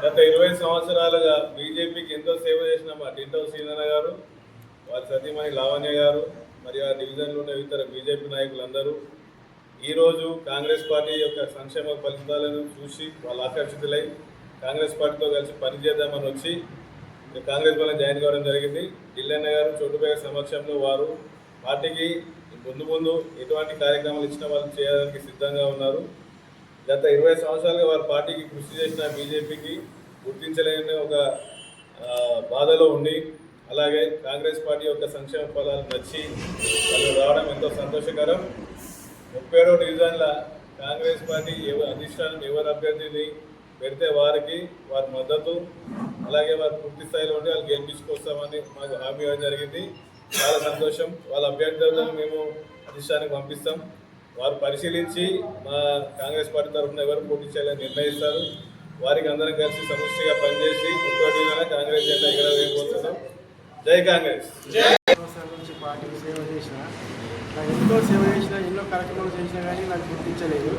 గత 20 సంవత్సరాలుగా బీజేపీకి ఎంతో సేవ చేసిన మా టింటో సీనన్న గారు, వారి సతీమణి లావణ్య గారు, మరి ఆ డివిజన్లో ఉన్న ఇతర బీజేపీ నాయకులందరూ ఈరోజు కాంగ్రెస్ పార్టీ యొక్క సంక్షేమ ఫలితాలను చూసి వాళ్ళు ఆకర్షితులై కాంగ్రెస్ పార్టీతో కలిసి పనిచేద్దామని వచ్చి కాంగ్రెస్ వల్ల జాయిన్ కావడం జరిగింది. ఢిల్లన్న గారు చోటుపేట సమక్షంలో వారు పార్టీకి ముందు ఎటువంటి కార్యక్రమాలు ఇచ్చిన వాళ్ళు చేయడానికి సిద్ధంగా ఉన్నారు. గత 20 సంవత్సరాలుగా వారి పార్టీకి కృషి చేసిన బీజేపీకి గుర్తించలేని ఒక బాధలో ఉండి, అలాగే కాంగ్రెస్ పార్టీ యొక్క సంక్షేమ ఫలాలు నచ్చి వాళ్ళు రావడం ఎంతో సంతోషకరం. 37వ డివిజన్ల కాంగ్రెస్ పార్టీ అధిష్టానం ఎవరు అభ్యర్థిని పెడితే వారికి వారి మద్దతు, అలాగే వారు పూర్తి స్థాయిలో ఉండి వాళ్ళు గెలిపించుకొస్తామని మాకు హామీ ఇవ్వడం జరిగింది. చాలా సంతోషం. వాళ్ళ అభ్యర్థులను మేము అధిష్టానికి పంపిస్తాం. వారు పరిశీలించి మా కాంగ్రెస్ పార్టీ తరఫున ఎవరు పోటీ చేయాలని నిర్ణయిస్తారు. వారికి అందరం కలిసి సమిష్టిగా పనిచేసి కాంగ్రెస్ జెండా ఎగరవేయబోతున్నాం. జై కాంగ్రెస్. పార్టీకి సేవ చేసిన, ఎంతో సేవ చేసిన, ఎన్నో కార్యక్రమాలు చేసినా కానీ నాకు గుర్తించలేదు.